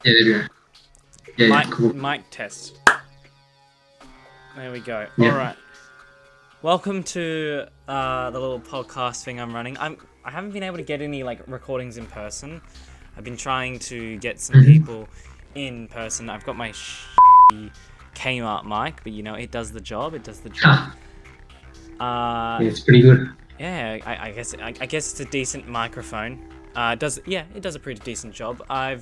Yeah, there we go. Yeah, Mic, cool. mic test. There we go. Yeah. All right. Welcome to the little podcast thing I'm running. I haven't been able to get any like recordings in person. I've been trying to get some people in person. I've got my Kmart mic, but you know it does the job. It does the job. Yeah, it's pretty good. Yeah, I guess it's a decent microphone. It does a pretty decent job. I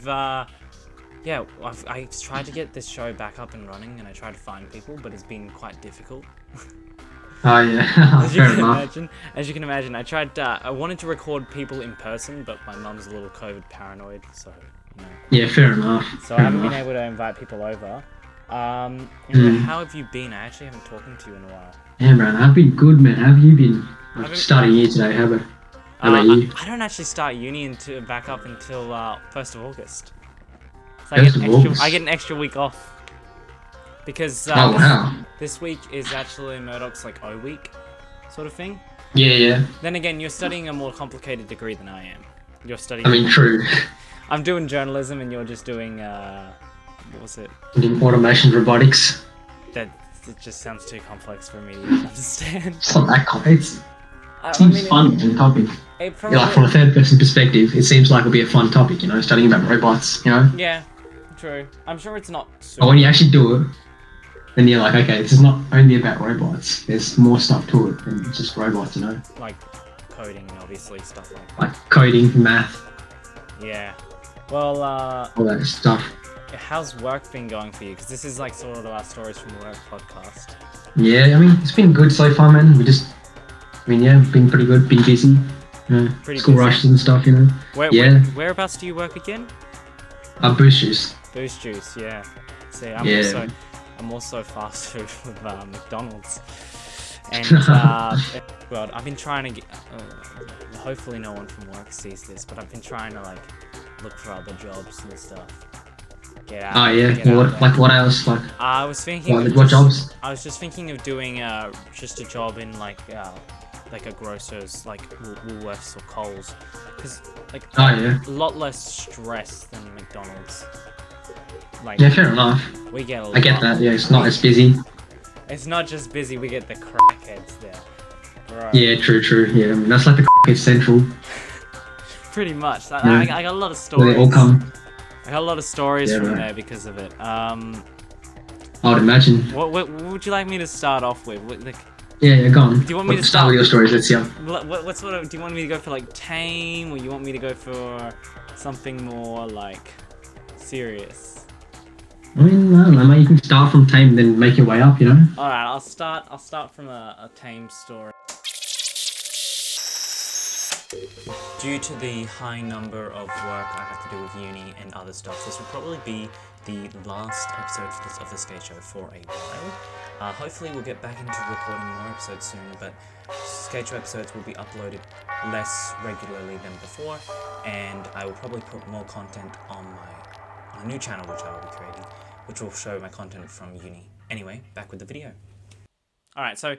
tried to get this show back up and running, and I tried to find people, but it's been quite difficult. Oh yeah, fair enough. As you can imagine, I wanted to record people in person, but my mum's a little COVID paranoid, so you know. Yeah, fair enough. So I haven't been able to invite people over. Anyway, how have you been? I actually haven't talked to you in a while. Yeah, man, I've been good, man. How have you been? I'm starting year today. How about you? I don't actually start uni back up until 1st of August. So I get an extra week off. Because this week is actually Murdoch's like O week sort of thing. Yeah. Then again, you're studying a more complicated degree than I am. You're studying... I mean, true. I'm doing journalism and you're just doing, what was it? Automation robotics. It just sounds too complex for me to understand. It's not that complex. It seems fun as a topic. Like from a third person perspective, it seems like it'll be a fun topic, you know, studying about robots, you know? Yeah, true. I'm sure it's not super... But when you actually do it, then you're like, okay, this is not only about robots. There's more stuff to it than just robots, you know? Like coding and obviously stuff like that. Like coding, math. Yeah. Well, all that stuff. How's work been going for you? Because this is like sort of our Stories from Work podcast. Yeah, I mean, it's been good so far, man. Been pretty good, been busy. You know, school busy. Rushes and stuff, you know? Whereabouts do you work again? Boost Juice. Boost Juice, yeah. See, I'm also fast food with McDonald's. And, well, I've been trying to get... hopefully no one from work sees this, but I've been trying to, like, look for other jobs and stuff. Get out. Oh, yeah. What else? Like, I was thinking... What jobs? I was just thinking of doing just a job in, like a grocer's, like, Woolworths or Coles. Because, like, a lot less stress than McDonald's. Like, yeah, fair enough. We get I get that, yeah, it's not as busy. It's not just busy, we get the crackheads there. Bro. Yeah, true, yeah. I mean, that's like the crackhead central. Pretty much. I got a lot of stories. Where they all come. I got a lot of stories from there because of it. I would imagine. What would you like me to start off with? Yeah, go on. Do you want me to start with your stories? Let's see. What sort of... Do you want me to go for, like, tame, or you want me to go for something more, like, serious? I mean, I don't know, mate. You can start from tame, then make your way up, you know? Alright, I'll start from a tame story. Due to the high number of work I have to do with uni and other stuff, this will probably be the last episode of the Sk8 Show for a while. Hopefully we'll get back into recording more episodes soon, but Sk8 Show episodes will be uploaded less regularly than before, and I will probably put more content on a new channel which I will be creating, which will show my content from uni. Anyway, back with the video. Alright, so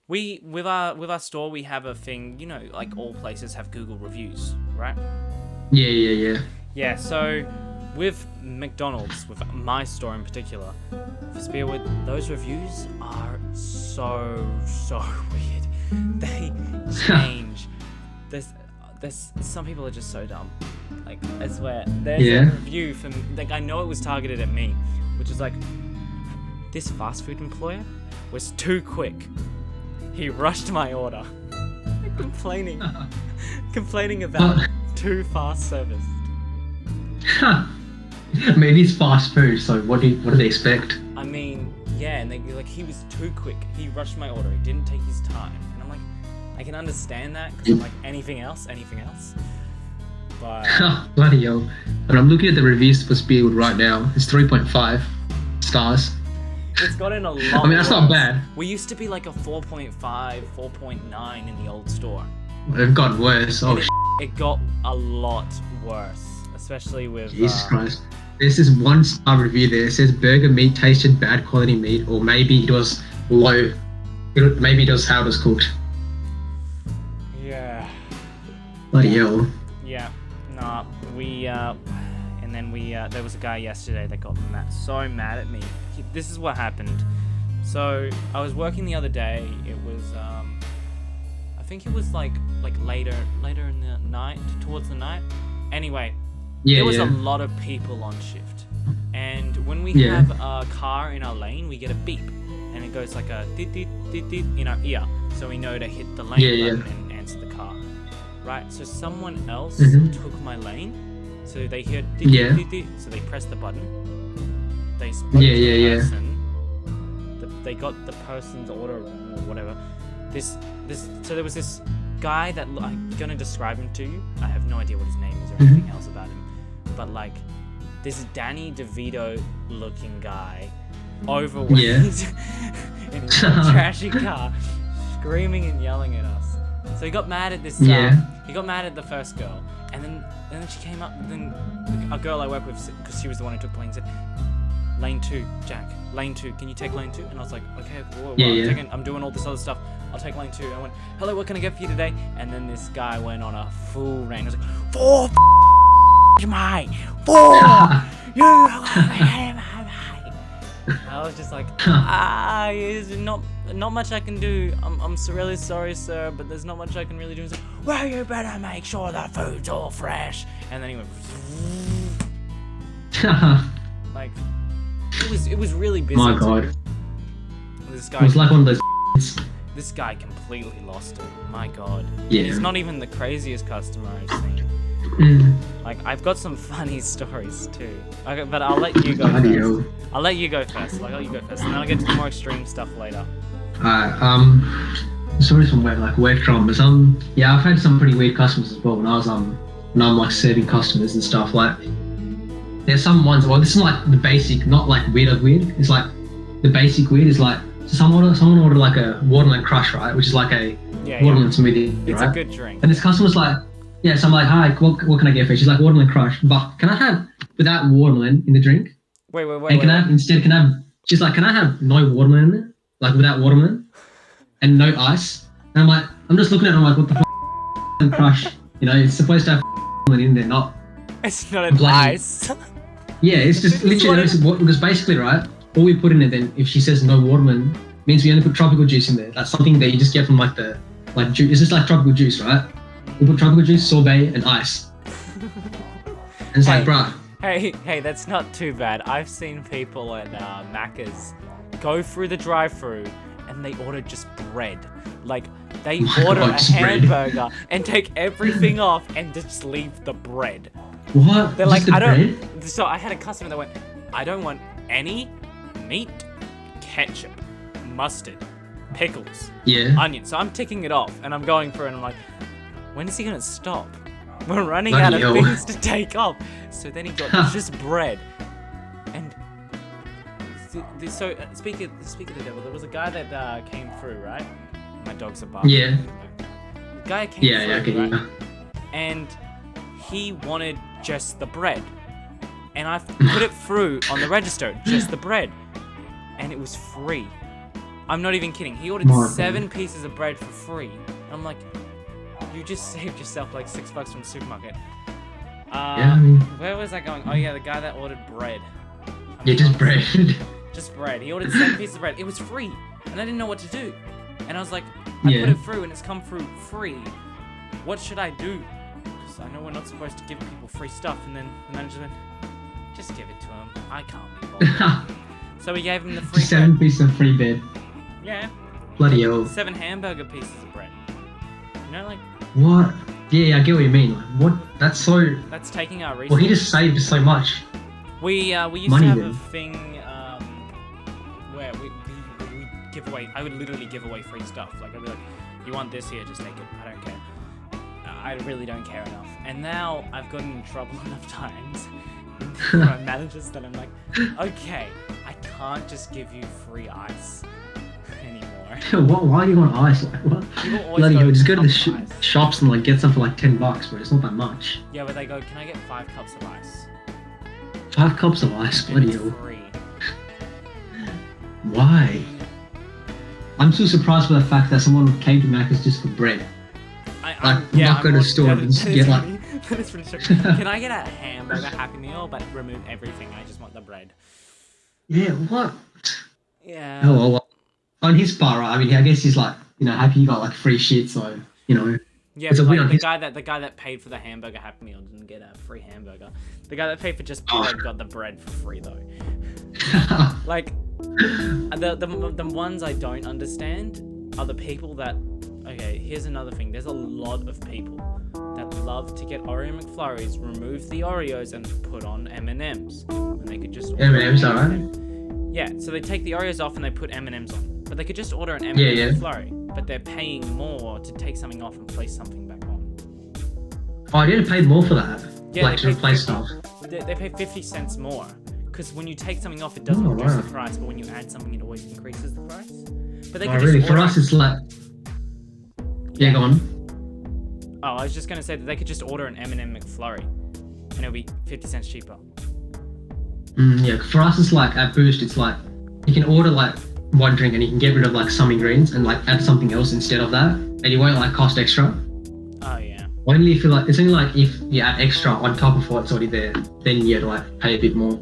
with our store we have a thing, you know, like all places have Google reviews, right? Yeah. Yeah, so with McDonald's, with my store in particular, for Spearwood, those reviews are so weird. They change. There's some people are just so dumb. Like, I swear, there's a review from, like, I know it was targeted at me, which is like, this fast food employer was too quick. He rushed my order. complaining about too fast service. Maybe it's fast food, so what do they expect? I mean, yeah, and he was too quick. He rushed my order. He didn't take his time. And I'm like, I can understand that, because I'm like, anything else? But... Bloody hell. And I'm looking at the reviews for Spearwood right now. It's 3.5 stars. It's gotten a lot I mean, that's not bad. We used to be like a 4.5, 4.9 in the old store. They've gotten worse. It got a lot worse, especially with... Jesus Christ. There's this 1-star review there. It says burger meat tasted bad quality meat, or maybe it was low. Maybe it was how it was cooked. Yeah. Bloody hell. Yeah. Nah, we... and then and there was a guy yesterday that got so mad at me. This is what happened. So I was working the other day. It was I think it was like later in the night, towards the night. Anyway, there was a lot of people on shift, and when we have a car in our lane, we get a beep, and it goes like a dit dit dit dit in our ear, so we know to hit the lane button and answer the car. Right, so someone else took my lane, so they hear dit, dit, dit, dit, so they press the button. They spoke to the person. They got the person's order wrong or whatever. So there was this guy that I'm gonna describe him to you. I have no idea what his name is or anything else about him, but like this Danny DeVito looking guy, overweight, in his trashy car, screaming and yelling at us. So he got mad at this. He got mad at the first girl, and then she came up. Then a girl I work with, because she was the one who took the plane, said, "Lane 2, Jack. Lane 2. Can you take lane 2?" And I was like, "Okay, well, I'm doing all this other stuff. I'll take lane 2." I went, "Hello, what can I get for you today?" And then this guy went on a full rant. I was like, "4 mate, 4. I was just like, not much I can do. I'm so really sorry, sir, but there's not much I can really do. He's like, "Well, you better make sure the food's all fresh." And then he went, like, it was really busy. My God. This guy. It was like one of those. This guy completely lost it. My God. Yeah. And he's not even the craziest customer I've seen. Like, I've got some funny stories too. Okay, but I'll let you go first. I'll let you go first, and then I'll get to the more extreme stuff later. Stories from where from? But I've had some pretty weird customers as well when I'm like serving customers and stuff. Like, there's some ones. Well, this is like the basic, not like weird. It's like the basic weird is like someone ordered like a watermelon crush, right? Which is like a watermelon smoothie, right? It's a good drink. And this customer's like, so I'm like, "Hi, what can I get for you?" She's like, "Watermelon crush, but can I have without watermelon in the drink?" Wait. And can I have? She's like, "Can I have no watermelon in it? Like without watermelon and no ice?" And I'm just looking at it, I'm like, "What the f*** crush? You know, it's supposed to have watermelon in there, not." It's not an ice. Yeah, it's just literally because basically, right, all we put in it then, if she says no watermelon, means we only put tropical juice in there. That's something that you just get from like juice. It's just like tropical juice, right? We put tropical juice, sorbet, and ice. And it's like, bruh. Hey, that's not too bad. I've seen people at Macca's go through the drive-thru and they order just bread. Like, they order a hamburger and take everything off and just leave the bread. What? They're like, bread? So I had a customer that went, "I don't want any meat, ketchup, mustard, pickles, onion." So I'm ticking it off and I'm going through and I'm like, when is he gonna stop? We're running out of things to take off. So then he got just bread. And so speak of the devil, there was a guy that came through, right? My dogs are barking. Yeah. The guy came through, right? And he wanted just the bread. And I put it through on the register, just the bread. And it was free. I'm not even kidding. He ordered 7 pieces of bread for free. And I'm like, you just saved yourself like $6 from the supermarket. Where was I going? Oh yeah, the guy that ordered bread. Just bread. Just bread. He ordered 7 pieces of bread. It was free. And I didn't know what to do. And I was like, I put it through and it's come through free. What should I do? Because I know we're not supposed to give people free stuff. And then the manager went, just give it to him. I can't be bothered. So we gave him the free 7 bread. pieces of free bread. Yeah. Bloody hell. 7 hamburger pieces of bread. You know, like... What? Yeah, I get what you mean. Like, what? That's so... That's taking our resources. Well, he just saved so much. We used money to have then. a thing where we give away... I would literally give away free stuff. Like, I'd be like, "You want this? Here, just take it. I don't care." I really don't care enough. And now I've gotten in trouble enough times with my managers that I'm like, okay, I can't just give you free ice anymore. Why do you want ice? Like, what? Bloody hell, just go to the shops and like get some for like $10, but it's not that much. Yeah, but they go, "Can I get 5 cups of ice?" 5 cups of ice? Bloody hell. Free. Why? I'm so surprised by the fact that someone came to Macca's just for bread. I'm not going to the store and just get like That's pretty true. Can I get a hamburger Happy Meal, but remove everything? I just want the bread. Yeah, what? Yeah. Oh, well, on his part, right? I mean, I guess he's like, happy he got like free shit, so, Yeah, it's a but win like on the his. guy that paid for the hamburger Happy Meal didn't get a free hamburger. The guy that paid for just bread got the bread for free though. Like the ones I don't understand are the people that. Okay, here's another thing. There's a lot of people that love to get Oreo McFlurries, remove the Oreos, and put on M&Ms. When they could just order M&Ms, an alright. M&M. Yeah, so they take the Oreos off and they put M&Ms on. But they could just order an M&M Yeah. McFlurry. But they're paying more to take something off and place something back on. Oh, I didn't pay more for that. Yeah, like to they replace pay stuff. They pay 50 cents more. Because when you take something off, it doesn't Oh, reduce wow. the price. But when you add something, it always increases the price. But they Oh, could really? just For order... us, it's like. Yeah, go on. Oh, I was just going to say that they could just order an M&M McFlurry. And it'll be 50 cents cheaper. Yeah, for us, it's like at Boost, it's like you can order like one drink and you can get rid of like some ingredients and like add something else instead of that, and it won't like cost extra. Oh, yeah. Only if you like, it's only like if you add extra on top of what's already there, then you have to like pay a bit more.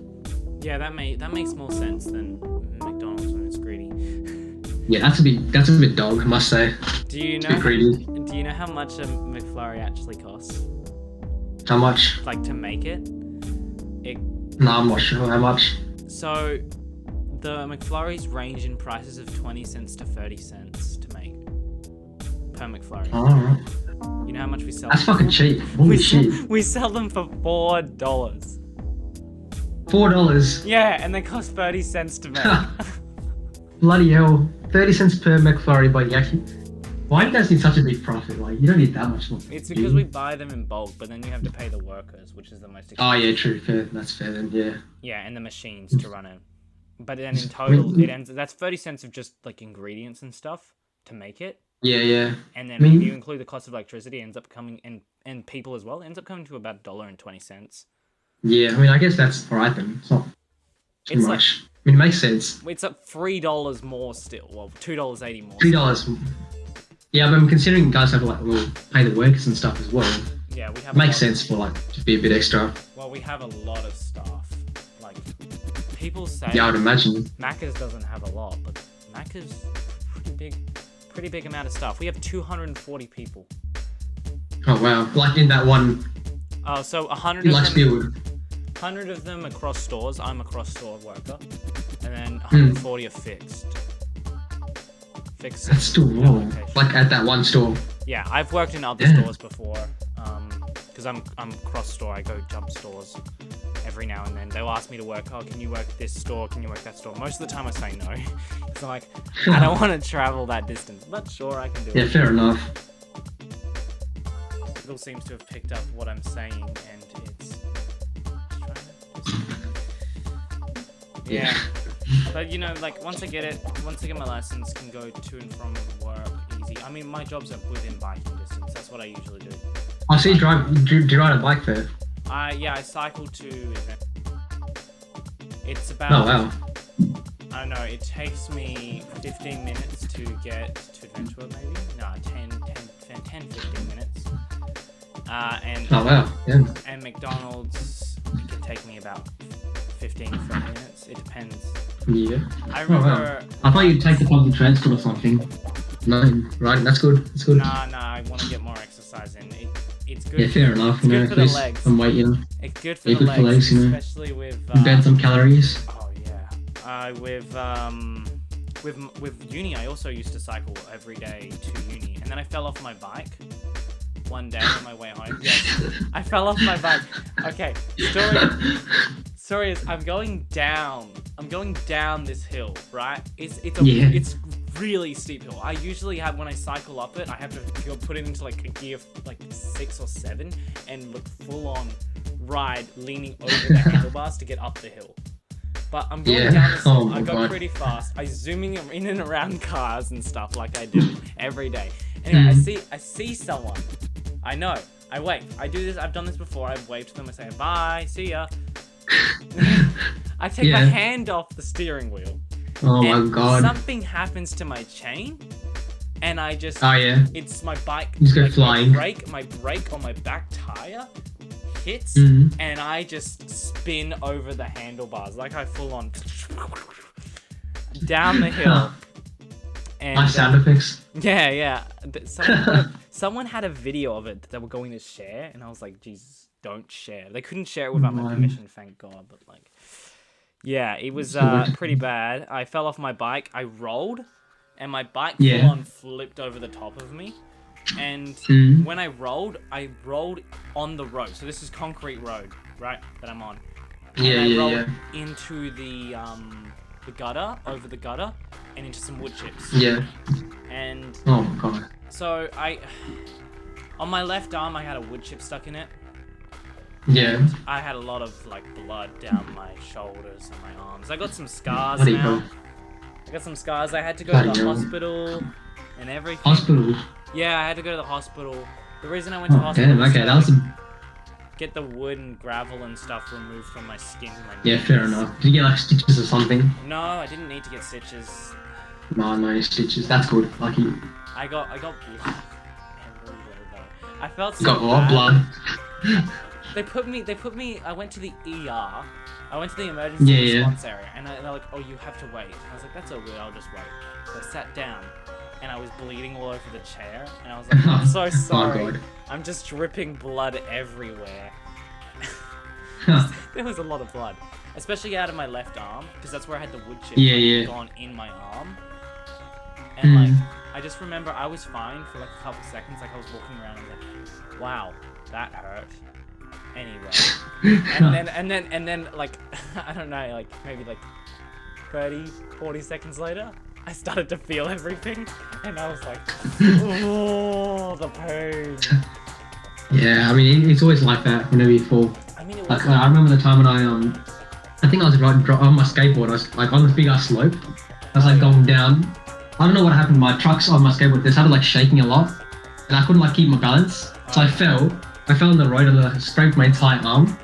Yeah, that makes more sense than McDonald's when it's greedy. Yeah, that's a bit dog, I must say. Do you It's a bit greedy. Do you know how much a McFlurry actually costs? How much? Like to make it? No, I'm not sure how much. So the McFlurries range in prices of 20 cents to 30 cents to make per McFlurry. Oh, right. You know how much we sell That's them? fucking cheap. Holy shit. We sell them for $4. $4. Yeah, and they cost 30 cents to make. Bloody hell. 30 cents per McFlurry, but you actually. Why do you guys need such a big profit? Like, you don't need that much more. It's because we buy them in bulk, but then you have to pay the workers, which is the most expensive. Oh, yeah, true. Fair. That's fair then, yeah. Yeah, and the machines to run it. But then in total, that's 30 cents of just like ingredients and stuff to make it. Yeah. And then I mean- if you include the cost of electricity, it ends up coming and people as well, it ends up coming to about $1.20. Yeah, I mean, I guess that's alright then. It's not too It's much. I mean, it makes sense. It's up $3 more still. Well, $2.80 more. $3. Yeah, but I'm considering you guys have like, well, pay the workers and stuff as well. Yeah, we have. It makes sense for like to be a bit extra. Well, we have a lot of staff. Like people say. Yeah, I would imagine. Macca's doesn't have a lot, but Macca's pretty big amount of staff. We have 240 people. Oh wow! Like in that one. Oh, so 100 You of like them. Spielwood. 100 of them across stores. I'm a cross-store worker, and then 140 are fixed. Fixed. That's still low. location. Like at that one store. Yeah, I've worked in other Yeah. stores before. Because I'm cross-store. I go jump stores every now and then. They'll ask me to work. Oh, can you work this store? Can you work that store? Most of the time I say no. It's like I don't want to travel that distance. But sure, I can do Yeah, it. fair enough. It all seems to have picked up what I'm saying, and it's. Yeah. But like once I get my license, can go to and from work easy. I mean, my job's within biking distance. That's what I usually do. I see you drive. Do you ride a bike there? I cycle to event. It's about. Oh wow. I don't know. It takes me 15 minutes to get to Adventure, maybe. No, 10, 15 minutes. And Oh wow. Yeah. and McDonald's, it can take me about 15 to 30 minutes. It depends. Yeah. I Oh, wow. remember. I thought you'd take the public transport or something. No, right? That's good. That's good. Nah, I want to get more exercise in. It's good. Yeah, fair enough. It's good for the lose legs. some weight, It's good for Yeah, the good for legs, legs, especially with. burn some calories. Oh yeah. With uni, I also used to cycle every day to uni, and then I fell off my bike one day on my way home. Yes, I fell off my bike. Okay, story is I'm going down this hill, right? It's really steep hill. I usually have, when I cycle up it, I have to put it into like a gear like 6 or 7 and look full on ride leaning over the handlebars to get up the hill. But I'm going down this hill. I go pretty fast. I'm zooming in and around cars and stuff like I do every day. Anyway, I see someone. I know. I wave. I do this. I've done this before. I've waved to them. I say bye. See ya. I take my hand off the steering wheel. Oh and my god. Something happens to my chain, and I just. Oh yeah. It's my bike. You just go like, flying. My brake on my back tire hits, Mhm. and I just spin over the handlebars, like I full on down the hill. And, Nice sound effects. Yeah. Someone had a video of it that they were going to share, and I was like, Jesus, don't share. They couldn't share it without my permission, thank God. But like, yeah, it was pretty bad. I fell off my bike. I rolled, and my bike full on flipped over the top of me. And when I rolled on the road. So this is concrete road, right, that I'm on. And I rolled into the gutter, over the gutter, and into some wood chips. Yeah. And oh my God. So on my left arm, I had a wood chip stuck in it. Yeah. I had a lot of like blood down my shoulders and my arms. I got some scars now. I got some scars. I had to go to the hospital and everything. Hospital? Yeah, I had to go to the hospital. The reason I went to the hospital was to that was get the wood and gravel and stuff removed from my skin and my knees. Yeah, fair enough. Did you get like stitches or something? No, I didn't need to get stitches. No stitches. That's good. Lucky. I got blood everywhere though. I felt so got bad. blood. They put me. I went to the ER. I went to the emergency response area, and they're like, "Oh, you have to wait." I was like, "That's all good. I'll just wait." So I sat down, and I was bleeding all over the chair, and I was like, "I'm so sorry. Oh, God. I'm just dripping blood everywhere." There was a lot of blood, especially out of my left arm, because that's where I had the wood chip gone in my arm. And like, I just remember I was fine for like a couple seconds. Like I was walking around, and I was like, "Wow, that hurt." Anyway, and then like I don't know, like maybe like 30-40 seconds later, I started to feel everything, and I was like, oh, the pain. Yeah, I mean it's always like that whenever you fall. I mean, it was like I remember the time when I think I was on my skateboard. I was like on the big ass slope. I was like going down. I don't know what happened. My trucks on my skateboard, they started like shaking a lot, and I couldn't like keep my balance, so I fell on the road and I scraped my entire arm.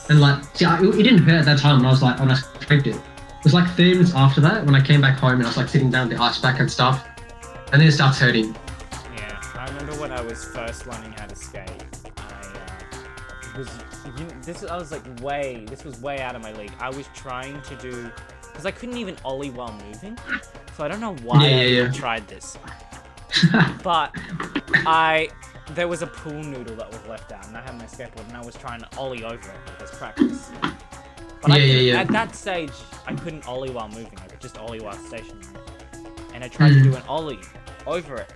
And like, see, it didn't hurt at that time when I scraped it. It was like 30 minutes after that when I came back home and I was like sitting down the ice pack and stuff. And then it starts hurting. Yeah, I remember when I was first learning how to skate. This was way out of my league. I was trying to do, because I couldn't even ollie while moving. So I don't know why I tried this. But there was a pool noodle that was left out, and I had my skateboard, and I was trying to ollie over it like as practice. But at that stage, I couldn't ollie while moving. I could just ollie while stationary. And I tried to do an ollie over it,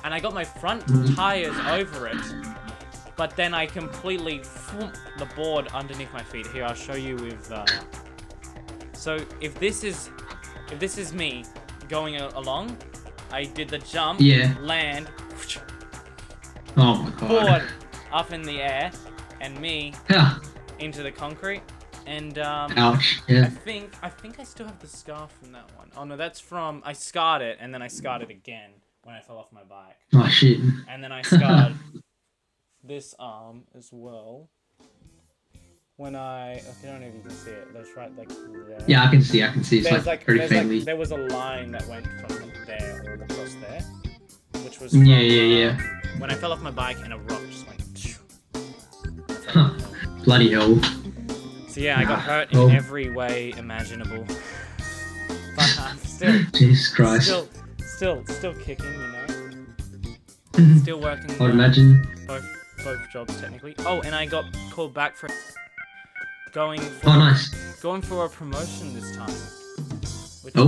and I got my front tires over it, but then I completely thumped the board underneath my feet. Here, I'll show you with. So if this is me going along, I did the jump, land. Oh my God. Board up in the air, and me into the concrete, and ouch. Yeah. I think I still have the scar from that one. Oh no, that's from I scarred it, and then I scarred it again when I fell off my bike. Oh shit. And then I scarred this arm as well. When I don't know if you can see it. That's right, like there. Yeah, I can see. It's like pretty faintly. There was a line that went from there all across there, which was yeah. When I fell off my bike and a rock just went. Bloody hell. So yeah, I got hurt in every way imaginable. But still. Jesus Christ. Still kicking, you know. Still working. I'd imagine. Both jobs technically. Oh, and I got called back for going for a promotion this time. Which is,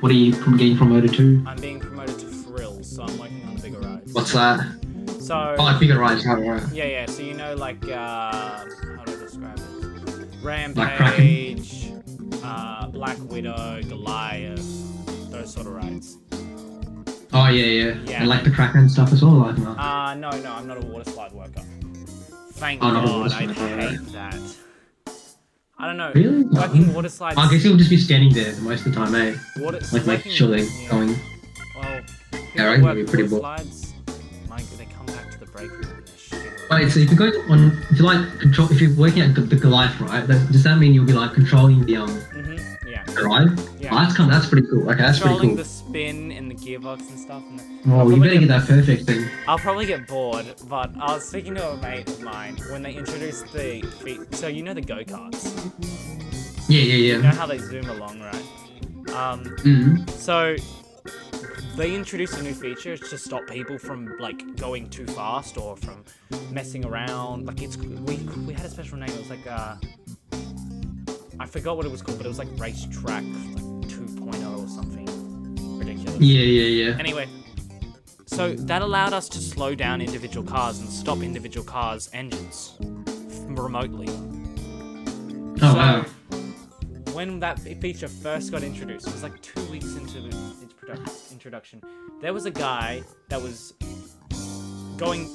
what are you getting promoted to? I'm being promoted to frills, so I'm working on bigger rides. What's that? So like bigger rides, right? Yeah. So you know, like how do I describe it? Rampage, Black Widow, Goliath, those sort of rides. Oh yeah. And like the cracker and stuff as well, like no. No, I'm not a water slide worker. Thank God, I hate that. I don't know. Really? Working water slides. I guess you'll just be standing there most of the time, eh? Like making sure they're going. Well, yeah, right. Be pretty bored. Slides, they come back to the break room and they're shit. Wait, so if you're going on, if you're working at the Goliath, right? Does that mean you'll be like controlling the the ride? Yeah. Oh, that's pretty cool. Okay, that's pretty cool. spin and the gearbox and stuff. And Oh, you better get that perfect then. I'll probably get bored, but I was speaking to a mate of mine when they introduced the so you know the go-karts? Yeah. You know how they zoom along, right? So they introduced a new feature to stop people from like going too fast or from messing around. Like we had a special name. It was like I forgot what it was called, but it was like racetrack like 2.0 or something ridiculous. Yeah. Anyway, so that allowed us to slow down individual cars and stop individual cars' engines remotely. Oh, wow. When that feature first got introduced, it was like 2 weeks into its introduction, there was a guy that was going,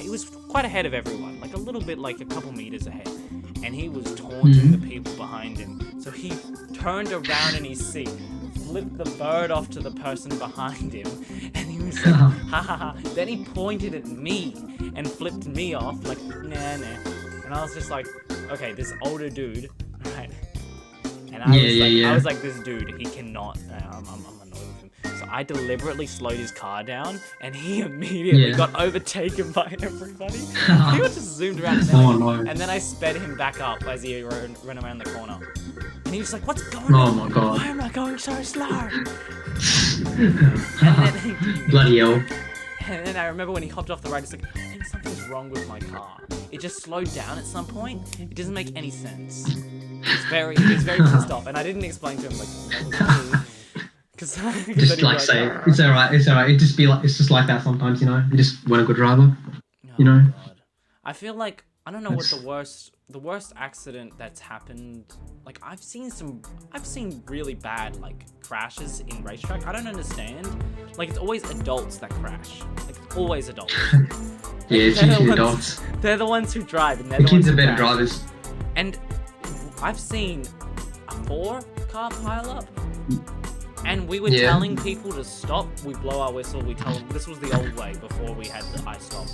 he was quite ahead of everyone, like a little bit, like a couple meters ahead, and he was taunting the people behind him. So he turned around in his seat, flipped the bird off to the person behind him, and he was like, ha ha ha. Then he pointed at me and flipped me off, like, nah. And I was just like, okay, this older dude, right? And I was like, this dude, he cannot, I'm annoyed with him. So I deliberately slowed his car down, and he immediately got overtaken by everybody. He was just zoomed around, and then I sped him back up as he ran around the corner. And he was like, what's going on? Oh my god. Why am I going so slow? Bloody hell. And then I remember when he hopped off the ride, he's like, I think something's wrong with my car. It just slowed down at some point. It doesn't make any sense. He was very pissed off, and I didn't explain to him like, because just like say it's alright. It's just like that sometimes, you know. You just want a good driver, you know. God. I feel like I don't know what the worst accident that's happened. Like I've seen really bad like crashes in racetrack. I don't understand. Like it's always adults that crash. Like it's always adults. Yeah, it's usually adults. They're the ones who drive, and the kids are better drivers. And I've seen a 4-car pileup, and we were telling people to stop. We blow our whistle. We tell them this was the old way before we had the iStop.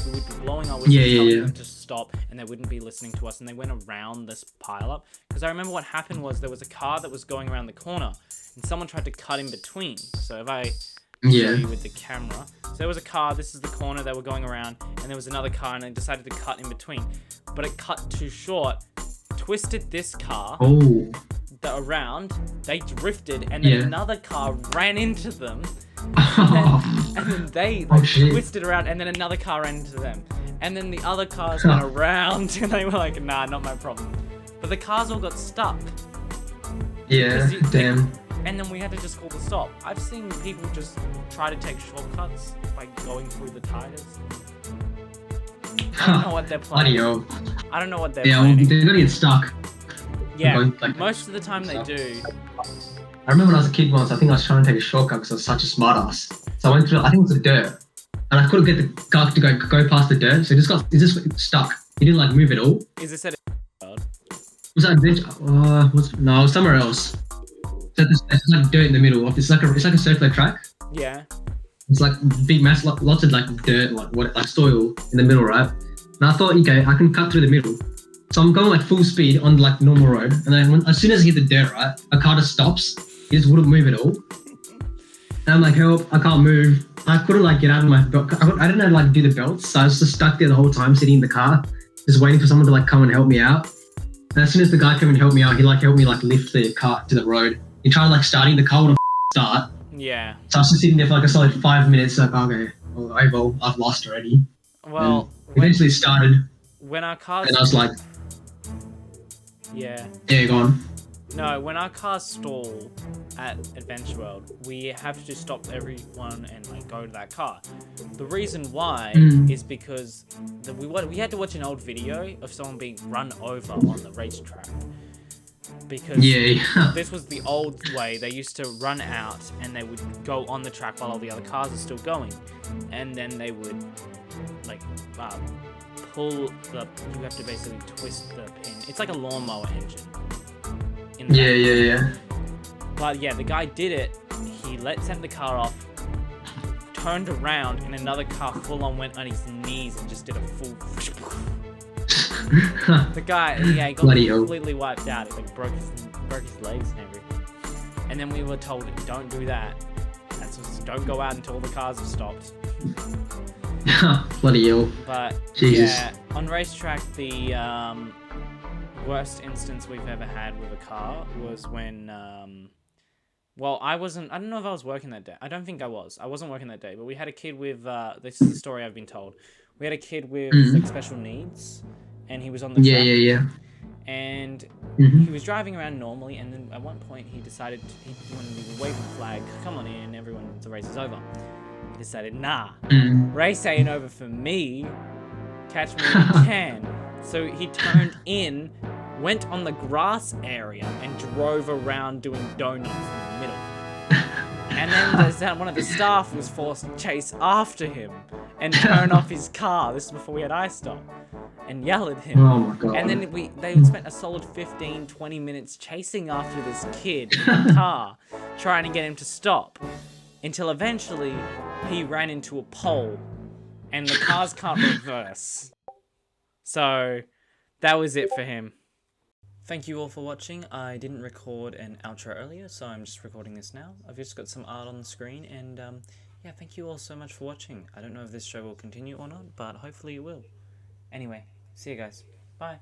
We would be blowing our whistle, telling them to stop, and they wouldn't be listening to us. And they went around this pileup because I remember what happened was there was a car that was going around the corner, and someone tried to cut in between. So if I show you with the camera, so there was a car. This is the corner they were going around, and there was another car, and they decided to cut in between, but it cut too short. Twisted this car around, they drifted, and then another car ran into them, and then they twisted around, and then another car ran into them, and then the other cars went around, and they were like, nah, not my problem. But the cars all got stuck. Damn. And then we had to just call the stop. I've seen people just try to take shortcuts by going through the tires. I don't know what they're planning. I don't know what they're planning. Yeah, they're gonna get stuck. Yeah, most of the time they do. I remember when I was a kid once, I think I was trying to take a shortcut because I was such a smartass. So I went through, I think it was the dirt, and I couldn't get the car to go past the dirt, so it just stuck. It didn't like move at all. Is this at Was that adventure? No, it was somewhere else. So it's like dirt in the middle. It's like a circular track. Yeah. It's like big mass, lots of like dirt, like soil in the middle, right? And I thought, okay, I can cut through the middle. So I'm going like full speed on like normal road, and then as soon as I hit the dirt, right, a car just stops. It just wouldn't move at all. And I'm like, help! I can't move. I couldn't like get out of my belt. I didn't know how to like do the belts, so I was just stuck there the whole time, sitting in the car, just waiting for someone to like come and help me out. And as soon as the guy came and helped me out, he like helped me like lift the car to the road. He tried like starting the car wouldn't start. Yeah. So I was just sitting there for like a solid 5 minutes, like, okay, well, I've lost already. Well, eventually it started. When our cars... And I was like... Yeah. Yeah, go on. No, when our cars stall at Adventure World, we have to stop everyone and like go to that car. The reason why is because we had to watch an old video of someone being run over on the racetrack. Because this was the old way. They used to run out and they would go on the track while all the other cars are still going, and then they would like pull the. You have to basically twist the pin. It's like a lawnmower engine. Yeah. But yeah, the guy did it. He sent the car off, turned around, and another car full on went on his knees and just did a full. The guy, he got completely wiped out. He like broke his legs and everything. And then we were told, don't do that. don't go out until all the cars have stopped. Bloody hell. But Jesus. yeah, on racetrack, the worst instance we've ever had with a car was when, well, I don't know if I was working that day. I don't think I was. I wasn't working that day, but we had a kid with, this is the story I've been told. We had a kid with like special needs, and he was on the track. Yeah. And Mhm. he was driving around normally, and then at one point he decided he wanted to wave the flag, come on in, everyone, the race is over. He decided, nah, race ain't over for me. Catch me if you can. So he turned in, went on the grass area, and drove around doing donuts in the middle. And then one of the staff was forced to chase after him and turn off his car. This is before we had iStop. And yell at him. Oh my god. And then they spent a solid 15-20 minutes chasing after this kid in the car, trying to get him to stop, until eventually he ran into a pole, and the cars can't reverse. So that was it for him. Thank you all for watching. I didn't record an outro earlier, so I'm just recording this now. I've just got some art on the screen, and yeah, thank you all so much for watching. I don't know if this show will continue or not, but hopefully it will. Anyway, see you guys. Bye.